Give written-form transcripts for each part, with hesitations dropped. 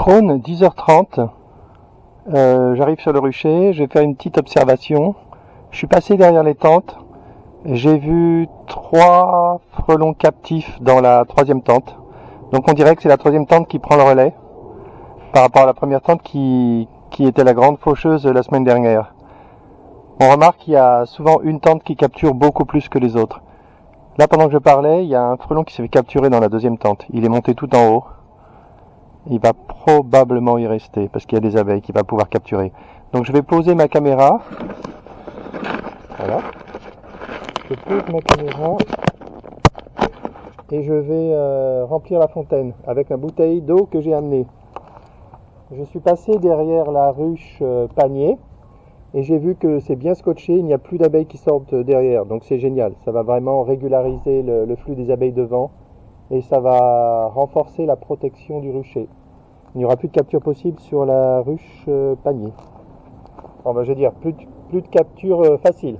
trône, 10h30, j'arrive sur le rucher, je vais faire une petite observation. Je suis passé derrière les tentes, j'ai vu 3 frelons captifs dans la 3e tente. Donc on dirait que c'est la 3e tente qui prend le relais par rapport à la première tente qui était la grande faucheuse la semaine dernière. On remarque qu'il y a souvent une tente qui capture beaucoup plus que les autres. Là, pendant que je parlais, il y a un frelon qui s'est fait capturer dans la 2e tente. Il est monté tout en haut. Il va probablement y rester parce qu'il y a des abeilles qu'il va pouvoir capturer. Donc je vais poser ma caméra. Voilà. Je pose ma caméra et je vais remplir la fontaine avec ma bouteille d'eau que j'ai amenée. Je suis passé derrière la ruche panier. Et j'ai vu que c'est bien scotché, il n'y a plus d'abeilles qui sortent derrière, donc c'est génial. Ça va vraiment régulariser le flux des abeilles devant et ça va renforcer la protection du rucher. Il n'y aura plus de capture possible sur la ruche panier. Enfin, je veux dire, plus de capture facile.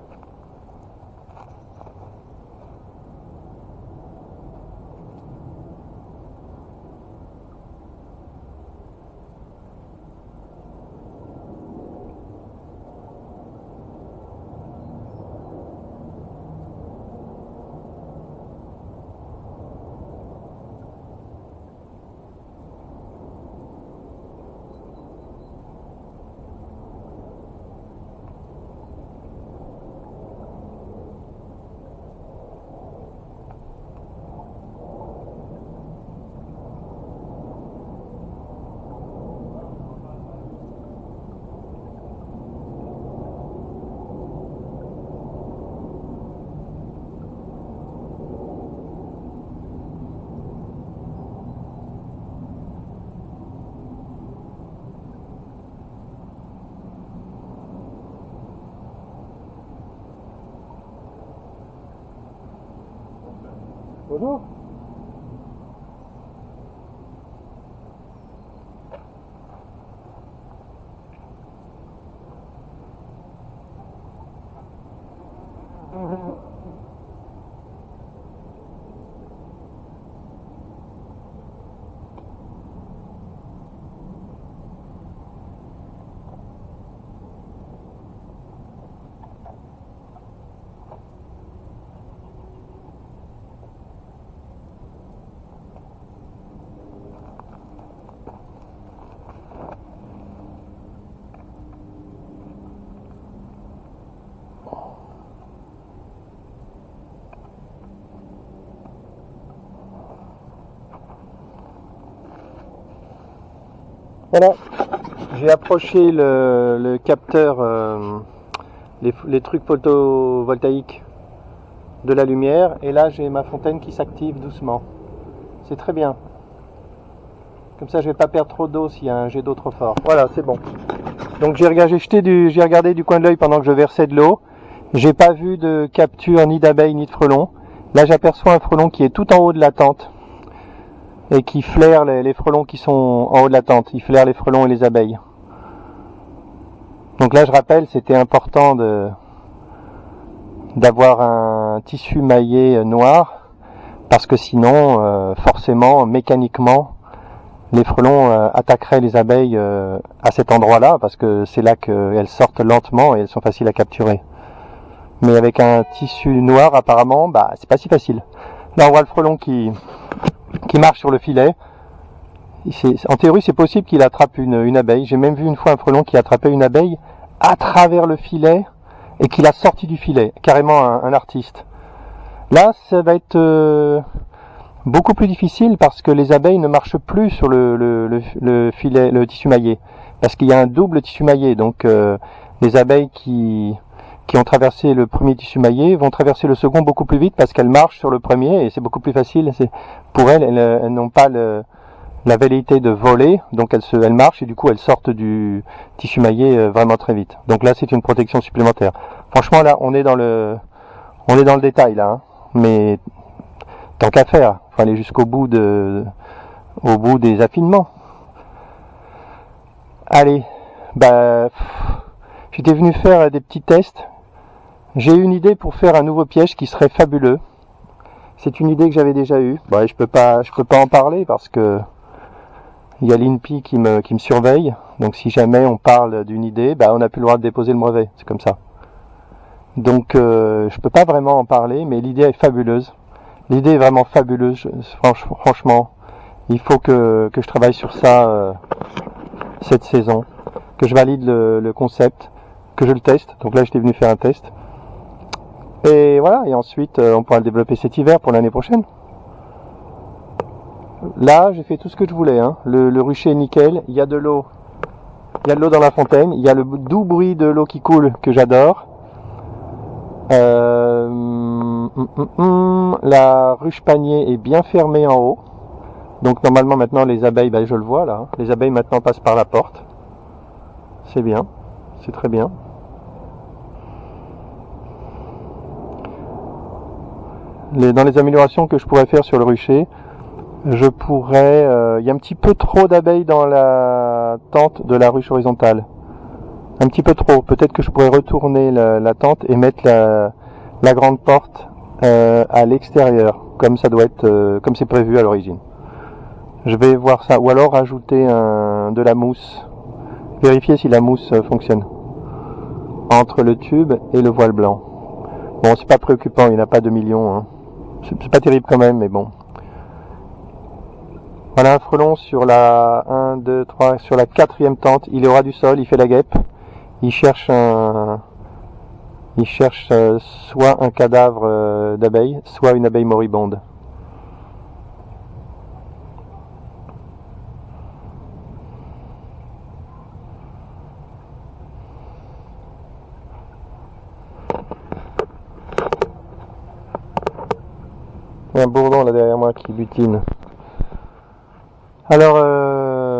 Bonjour. Voilà, j'ai approché le capteur, les trucs photovoltaïques de la lumière et là j'ai ma fontaine qui s'active doucement. C'est très bien. Comme ça je vais pas perdre trop d'eau s'il y a un jet d'eau trop fort. Voilà, c'est bon. Donc j'ai regardé du coin de l'œil pendant que je versais de l'eau. J'ai pas vu de capture ni d'abeilles ni de frelons. Là j'aperçois un frelon qui est tout en haut de la tente et qui flaire les frelons qui sont en haut de la tente. Il flaire les frelons et les abeilles. Donc là je rappelle, c'était important d'avoir un tissu maillé noir parce que sinon forcément mécaniquement les frelons attaqueraient les abeilles à cet endroit-là parce que c'est là qu'elles sortent lentement et elles sont faciles à capturer. Mais avec un tissu noir apparemment, c'est pas si facile. Là on voit le frelon qui marche sur le filet. En théorie c'est possible qu'il attrape une abeille. J'ai même vu une fois un frelon qui attrapait une abeille à travers le filet et qui l'a sorti du filet, carrément un artiste. Là ça va être beaucoup plus difficile parce que les abeilles ne marchent plus sur le filet, le tissu maillé, parce qu'il y a un double tissu maillé. Donc les abeilles qui ont traversé le premier tissu maillé vont traverser le second beaucoup plus vite parce qu'elles marchent sur le premier et c'est beaucoup plus facile. Pour elles n'ont pas la velléité de voler, donc elles marchent et du coup elles sortent du tissu maillé vraiment très vite. Donc là c'est une protection supplémentaire. Franchement là on est dans le détail là, hein. Mais tant qu'à faire, faut aller jusqu'au bout des affinements. Allez, j'étais venu faire des petits tests. J'ai une idée pour faire un nouveau piège qui serait fabuleux. C'est une idée que j'avais déjà eue. Je peux pas en parler parce que Il y a l'INPI qui me surveille, donc si jamais on parle d'une idée, on n'a plus le droit de déposer le brevet, c'est comme ça. Donc je peux pas vraiment en parler, mais l'idée est fabuleuse. L'idée est vraiment fabuleuse, franchement. Il faut que je travaille sur ça cette saison, que je valide le concept, que je le teste. Donc là j'étais venu faire un test. Et voilà, et ensuite on pourra le développer cet hiver pour l'année prochaine. Là j'ai fait tout ce que je voulais, hein. Le rucher est nickel, il y a de l'eau. Il y a de l'eau dans la fontaine, il y a le doux bruit de l'eau qui coule que j'adore. La ruche panier est bien fermée en haut. Donc normalement maintenant les abeilles, je le vois là, les abeilles maintenant passent par la porte. C'est bien, c'est très bien. Dans les améliorations que je pourrais faire sur le rucher, je pourrais... il y a un petit peu trop d'abeilles dans la tente de la ruche horizontale. Un petit peu trop. Peut-être que je pourrais retourner la tente et mettre la grande porte à l'extérieur, comme ça doit être, comme c'est prévu à l'origine. Je vais voir ça, ou alors rajouter de la mousse. Vérifier si la mousse fonctionne entre le tube et le voile blanc. Bon, c'est pas préoccupant, il n'y en a pas 2 millions. Hein. C'est pas terrible quand même, mais bon. Voilà un frelon sur la 1, 2, 3, sur la 4e tente. Il est au ras du sol, il fait la guêpe. Il cherche soit un cadavre d'abeille, soit une abeille moribonde. Il y a un bourdon là derrière moi qui butine. Alors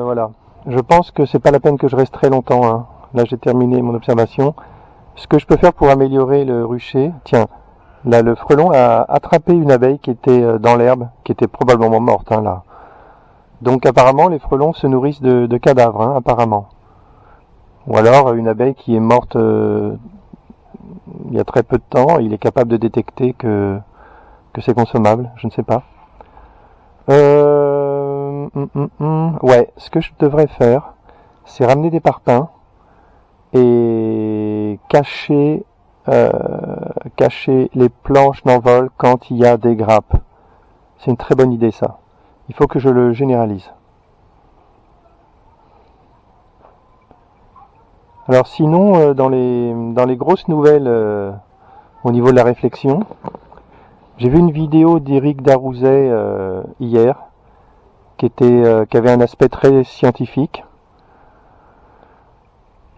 voilà, je pense que c'est pas la peine que je reste très longtemps. Hein. Là j'ai terminé mon observation. Ce que je peux faire pour améliorer le rucher, tiens, là le frelon a attrapé une abeille qui était dans l'herbe, qui était probablement morte hein, là. Donc apparemment les frelons se nourrissent de cadavres, hein, apparemment. Ou alors une abeille qui est morte il y a très peu de temps, il est capable de détecter que c'est consommable, je ne sais pas. Ouais, ce que je devrais faire, c'est ramener des parpaings et cacher les planches d'envol quand il y a des grappes. C'est une très bonne idée ça. Il faut que je le généralise. Alors sinon, dans les grosses nouvelles au niveau de la réflexion, j'ai vu une vidéo d'Éric Darouzet hier qui avait un aspect très scientifique.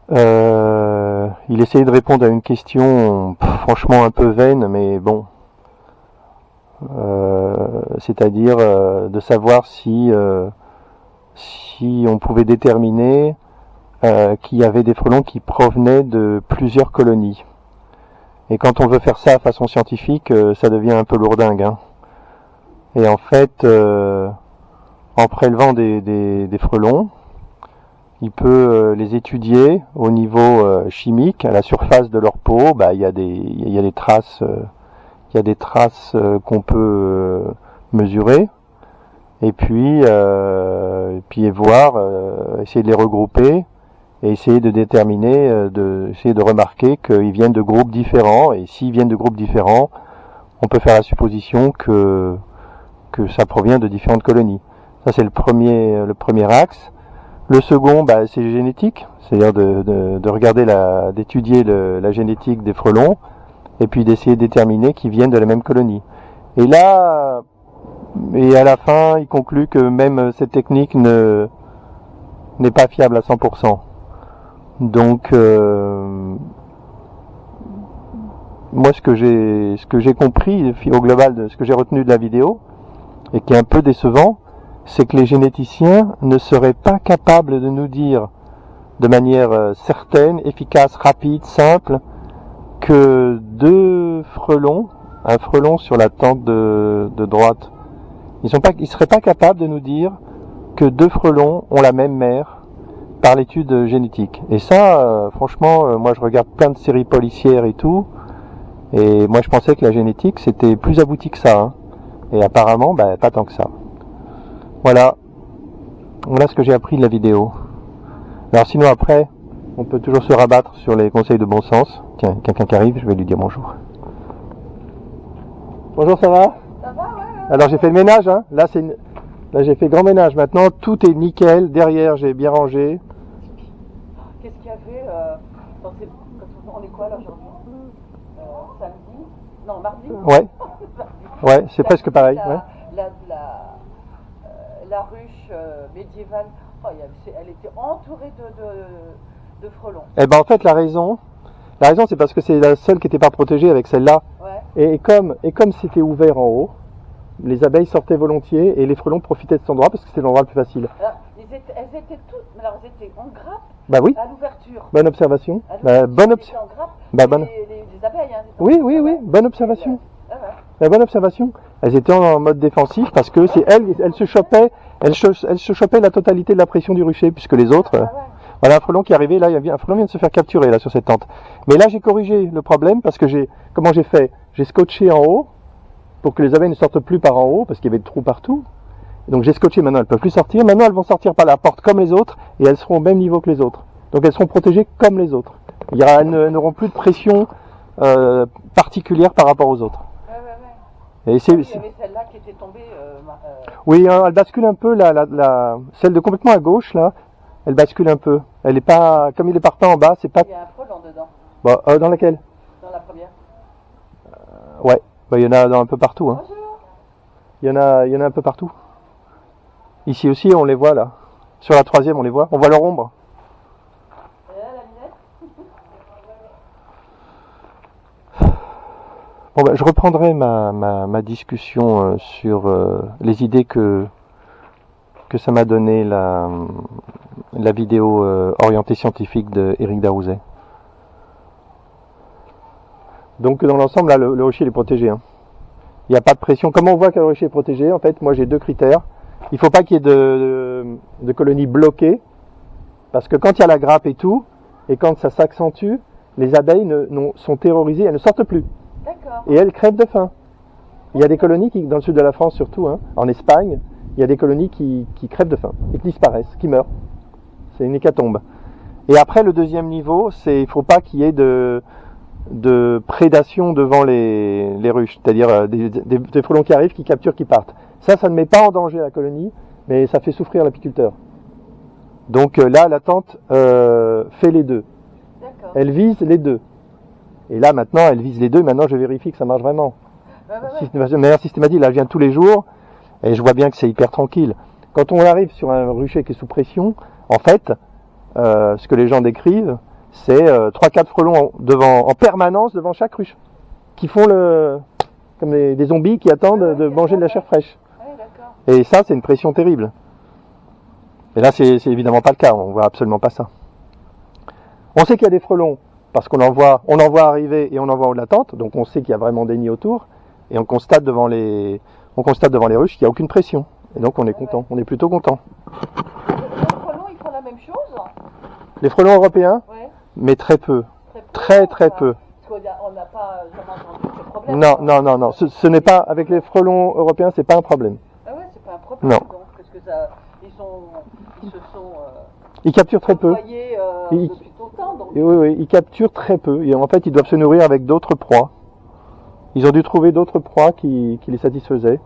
Il essayait de répondre à une question franchement un peu vaine, mais bon. C'est-à-dire de savoir si on pouvait déterminer qu'il y avait des frelons qui provenaient de plusieurs colonies. Et quand on veut faire ça de façon scientifique, ça devient un peu lourdingue. Hein. Et en fait, en prélevant des frelons, il peut les étudier au niveau chimique, à la surface de leur peau. Il y a des traces, qu'on peut mesurer, et puis voir, essayer de les regrouper. Et essayer de déterminer, essayer de remarquer qu'ils viennent de groupes différents. Et s'ils viennent de groupes différents, on peut faire la supposition que ça provient de différentes colonies. Ça c'est le premier axe. Le second, c'est génétique, c'est-à-dire de regarder d'étudier la génétique des frelons, et puis d'essayer de déterminer qu'ils viennent de la même colonie. Et là, à la fin, il conclut que même cette technique n'est pas fiable à 100%. Donc, moi, ce que j'ai compris au global de ce que j'ai retenu de la vidéo, et qui est un peu décevant, c'est que les généticiens ne seraient pas capables de nous dire de manière certaine, efficace, rapide, simple, que un frelon sur la tente de droite, ils seraient pas capables de nous dire que 2 frelons ont la même mère par l'étude génétique. Et ça, franchement, moi je regarde plein de séries policières et tout, et moi je pensais que la génétique c'était plus abouti que ça, hein. Et apparemment, pas tant que ça. Voilà. Voilà ce que j'ai appris de la vidéo. Alors sinon après, on peut toujours se rabattre sur les conseils de bon sens. Tiens, quelqu'un qui arrive, je vais lui dire bonjour. Bonjour, ça va? Ça va, ouais. Alors j'ai fait le ménage, hein. Là j'ai fait grand ménage. Maintenant tout est nickel. Derrière j'ai bien rangé. Qu'est-ce qu'il y avait on est quoi là aujourd'hui? Samedi? Non, mardi? Ouais. Ouais, c'est presque pareil. Ouais. La ruche médiévale, oh, elle était entourée de frelons. Eh ben en fait la raison c'est parce que c'est la seule qui n'était pas protégée avec celle-là. Ouais. Et comme c'était ouvert en haut, les abeilles sortaient volontiers et les frelons profitaient de cet endroit parce que c'était l'endroit le plus facile. Alors, elles étaient toutes, alors elles étaient en grappe. Bah oui. À l'ouverture. Bonne observation. Bonne observation. Les abeilles. Hein, oui, bonne observation. Ouais. La bonne observation. Elles étaient en mode défensif parce que c'est elles se chopaient la totalité de la pression du rucher puisque les autres. Voilà un frelon qui est arrivé, là un frelon vient de se faire capturer là sur cette tente. Mais là j'ai corrigé le problème parce que comment j'ai fait? J'ai scotché en haut pour que les abeilles ne sortent plus par en haut parce qu'il y avait des trous partout. Donc j'ai scotché, maintenant elles ne peuvent plus sortir. Maintenant elles vont sortir par la porte comme les autres et elles seront au même niveau que les autres. Donc elles seront protégées comme les autres. Elles n'auront plus de pression particulière par rapport aux autres. Et il y avait celle-là qui était tombée. Oui, hein, elle bascule un peu, celle de complètement à gauche là, elle bascule un peu. Elle est pas, comme il est partant en bas, c'est pas. Il y a un frelon dedans. Bon, dans laquelle? Dans la première. Ouais, il y en a un peu partout. Hein. Bonjour. Il y en a un peu partout. Ici aussi, on les voit là. Sur la troisième, on les voit. On voit leur ombre. Et là, la lunette. Bon, je reprendrai ma discussion sur les idées que ça m'a donné la vidéo orientée scientifique de Éric Darouzet. Donc dans l'ensemble, là, le rucher est protégé. Hein. Il n'y a pas de pression. Comment on voit que le rucher est protégé? En fait, moi j'ai deux critères. Il ne faut pas qu'il y ait de colonies bloquées, parce que quand il y a la grappe et tout, et quand ça s'accentue, les abeilles sont terrorisées, elles ne sortent plus. D'accord. Et elles crèvent de faim. Il y a des colonies dans le sud de la France surtout, hein, en Espagne, il y a des colonies qui crèvent de faim et qui disparaissent, qui meurent. C'est une hécatombe. Et après le deuxième niveau, il ne faut pas qu'il y ait de prédation devant les ruches, c'est-à-dire des frelons qui arrivent, qui capturent, qui partent. Ça ne met pas en danger la colonie, mais ça fait souffrir l'apiculteur. Donc là, la tente fait les deux. D'accord. Elle vise les deux. Et là, maintenant, elle vise les deux. Maintenant, je vérifie que ça marche vraiment. De manière systématique, là, je viens tous les jours, et je vois bien que c'est hyper tranquille. Quand on arrive sur un rucher qui est sous pression, en fait, ce que les gens décrivent, c'est 3-4 frelons en permanence devant chaque ruche, qui font comme des zombies qui attendent de manger de la chair fraîche. Et ça, c'est une pression terrible. Et là, c'est évidemment pas le cas, on voit absolument pas ça. On sait qu'il y a des frelons, parce qu'on en voit arriver et on en voit en haut de la tente, donc on sait qu'il y a vraiment des nids autour, et on constate devant les ruches qu'il n'y a aucune pression. Et donc on est content, on est plutôt content. Les frelons, ils font la même chose? Les frelons européens? Ouais. Mais très peu. Très peu. Parce qu'on n'a pas jamais entendu ce problème. Non. Ce n'est pas, avec les frelons européens, c'est pas un problème. Ah ouais, c'est pas un problème. Non. Donc, parce que ils se sont ils capturent très peu. Depuis longtemps. Donc. Oui, ils capturent très peu. Et en fait, ils doivent se nourrir avec d'autres proies. Ils ont dû trouver d'autres proies qui les satisfaisaient.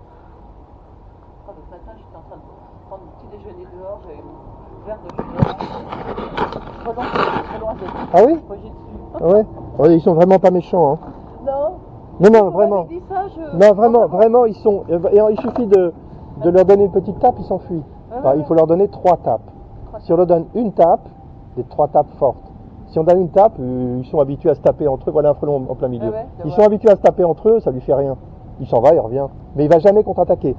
Ce matin, j'étais en train de prendre mon petit déjeuner dehors, j'avais mon verre de chocolat. Ah oui? Ouais. Ils sont vraiment pas méchants. Hein. Non, vraiment. Dit ça, Non, vraiment, ils sont. Il suffit de leur donner une petite tape, ils s'enfuient. Il faut leur donner 3 tapes. Si on leur donne une tape, des 3 tapes fortes. Si on donne une tape, ils sont habitués à se taper entre eux. Voilà un frelon en plein milieu. Ils sont habitués à se taper entre eux, ça lui fait rien. Il s'en va, il revient. Mais il va jamais contre-attaquer.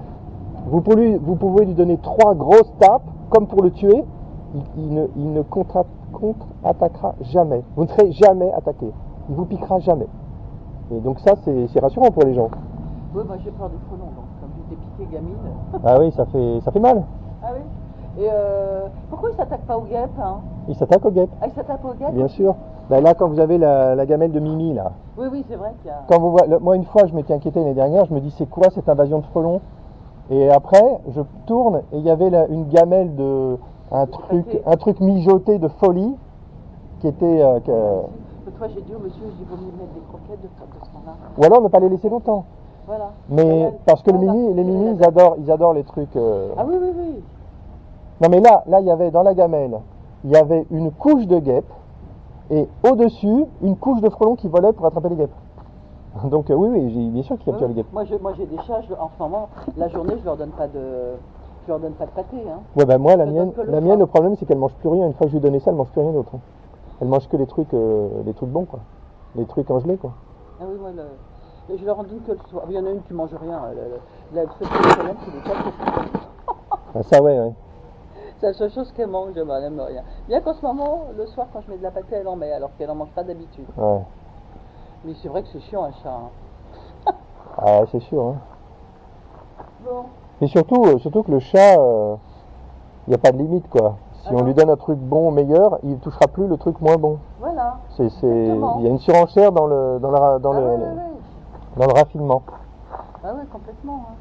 Vous pouvez lui donner 3 grosses tapes, comme pour le tuer. Il ne contre-attaquera jamais. Vous ne serez jamais attaqué. Il vous piquera jamais. Et donc ça, c'est rassurant pour les gens. Oui, moi j'ai peur des frelons, donc comme j'étais piquée gamine. Ah oui, ça fait mal. Ah oui. Et pourquoi ils ne s'attaquent pas aux guêpes, hein? Ils s'attaquent aux guêpes. Ah, ils s'attaquent aux guêpes? Bien sûr. Là, quand vous avez la gamelle de Mimi, là. Oui, c'est vrai qu'il y a... Quand moi, une fois, je m'étais inquiété l'année dernière, je me dis, c'est quoi cette invasion de frelons? Et après, je tourne et il y avait là une gamelle un truc mijoté de folie qui était. L'autre fois, j'ai dit au monsieur, il vaut mieux mettre des croquettes de ce temps-là. Ou alors ne pas les laisser longtemps. Voilà. Mais parce que les minis, ils adorent les trucs. Ah oui, oui, oui. Non mais là, il y avait dans la gamelle, il y avait une couche de guêpes et au-dessus une couche de frelons qui volaient pour attraper les guêpes. Donc oui, bien sûr qu'ils capturent les guêpes. Moi j'ai des chats, en ce moment, la journée, je leur donne pas de pâté. Hein. Ouais, ben moi, la mienne, le problème, c'est qu'elle mange plus rien. Une fois que je lui ai donné ça, elle mange plus rien d'autre. Hein. Elle mange que les trucs bons, quoi. Les trucs congelés, quoi. Ah oui, moi, je leur en donne que le soir. Il y en a une qui mange rien. Cette semaine, c'est des chats. Ah, ça, ouais. C'est la seule chose qu'elle mange, elle n'aime rien. Bien qu'en ce moment, le soir, quand je mets de la pâtée, elle en met, alors qu'elle n'en mange pas d'habitude. Ouais. Mais c'est vrai que c'est chiant, un chat. Hein. Ah, c'est sûr. Hein. Bon. Et surtout que le chat, il n'y a pas de limite, quoi. Si on lui donne un truc bon, meilleur, il ne touchera plus le truc moins bon. Voilà. Il y a une surenchère dans le raffinement. Ah ouais, complètement. Hein.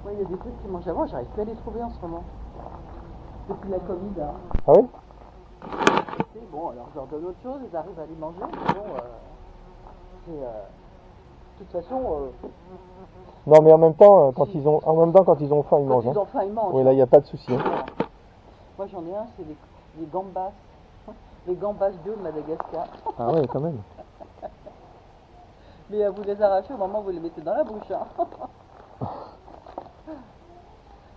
Ouais, il y a des trucs qui mangent avant, j'arrive plus à les trouver en ce moment. Depuis la Covid. Hein. Ah oui? Bon, alors je leur donne autre chose, ils arrivent à les manger, mais bon, de toute façon... Non, mais en même temps, quand ils ont faim, ils mangent. Quand ils ont faim, ils mangent. Oui, là, il n'y a pas de souci. Hein. Moi, j'en ai un, c'est les gambas. Les gambas de Madagascar. Ah ouais, quand même. Mais vous les arrachez au moment où vous les mettez dans la bouche. Hein.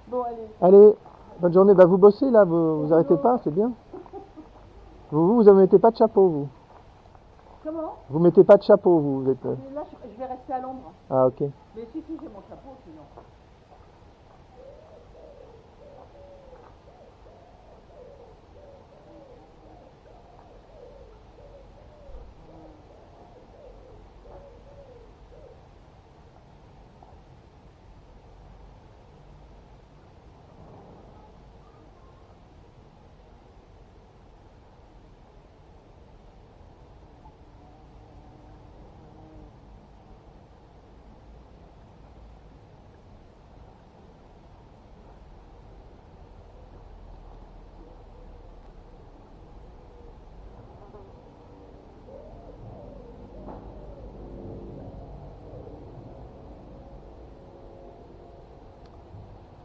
Bon, allez. Allez, bonne journée. Bah, vous bossez, là, vous arrêtez pas, c'est bien. Vous ne mettez pas de chapeau, vous. Comment? Vous mettez pas de chapeau, vous êtes... Là, je vais rester à l'ombre. Ah, ok. Mais si, j'ai mon chapeau, sinon.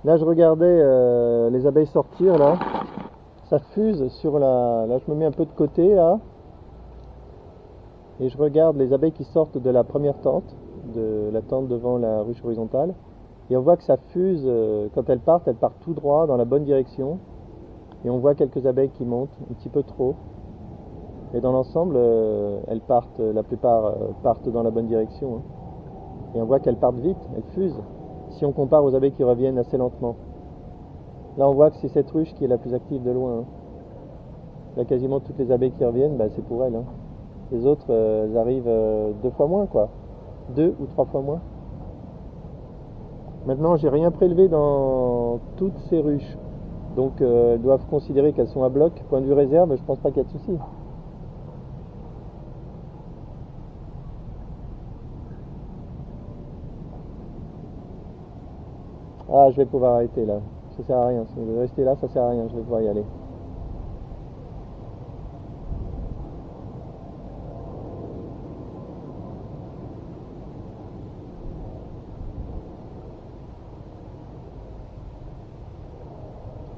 Là, je regardais les abeilles sortir, là. Ça fuse sur la... Là, je me mets un peu de côté, là. Et je regarde les abeilles qui sortent de la première tente, de la tente devant la ruche horizontale. Et on voit que ça fuse, quand elles partent tout droit dans la bonne direction. Et on voit quelques abeilles qui montent, un petit peu trop. Et dans l'ensemble, elles partent, la plupart partent dans la bonne direction. Hein. Et on voit qu'elles partent vite, elles fusent. Si on compare aux abeilles qui reviennent assez lentement. Là, on voit que c'est cette ruche qui est la plus active de loin. Hein. Là, quasiment toutes les abeilles qui reviennent, bah, c'est pour elles. Hein. Les autres, elles arrivent 2 fois moins, quoi. 2 ou 3 fois moins. Maintenant, j'ai rien prélevé dans toutes ces ruches. Donc, elles doivent considérer qu'elles sont à bloc. Point de vue réserve, je pense pas qu'il y a de souci. Ah, je vais pouvoir arrêter là. Ça sert à rien. Si je vais rester là, ça sert à rien. Je vais pouvoir y aller.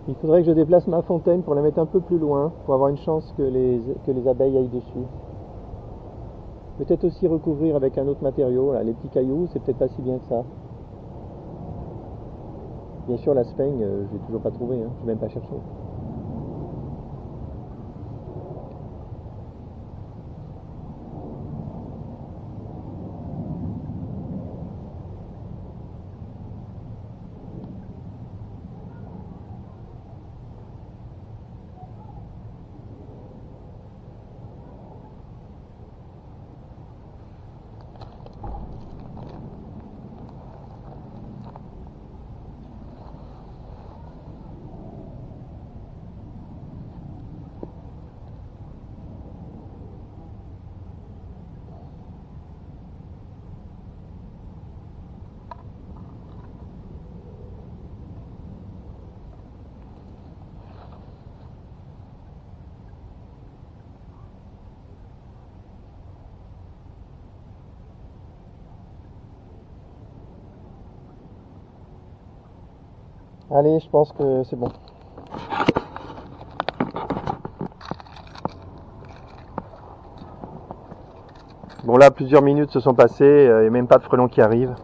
Il faudrait que je déplace ma fontaine pour la mettre un peu plus loin, pour avoir une chance que les abeilles aillent dessus. Peut-être aussi recouvrir avec un autre matériau, là, les petits cailloux, c'est peut-être pas si bien que ça. Bien sûr, la sphagne, je l'ai toujours pas trouvé, hein, je vais même pas chercher. Allez, je pense que c'est bon. Bon là, plusieurs minutes se sont passées et même pas de frelons qui arrivent.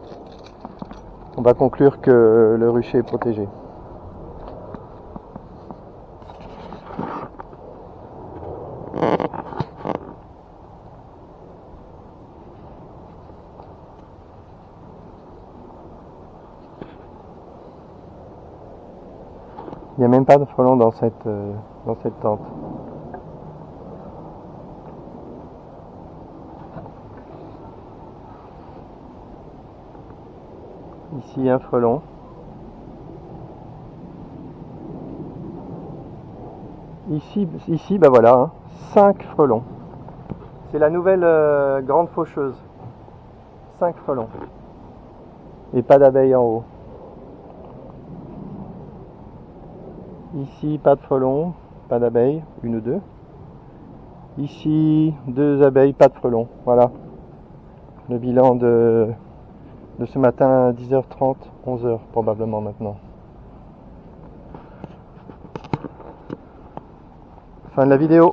On va conclure que le rucher est protégé. Il n'y a même pas de frelons dans cette tente. Ici un frelon. Ici bah voilà, hein, 5 frelons. C'est la nouvelle grande faucheuse. 5 frelons. Et pas d'abeilles en haut. Ici pas de frelons, pas d'abeilles, une ou deux. Ici 2 abeilles, pas de frelons. Voilà. Le bilan de ce matin à 10h30, 11h probablement maintenant. Fin de la vidéo.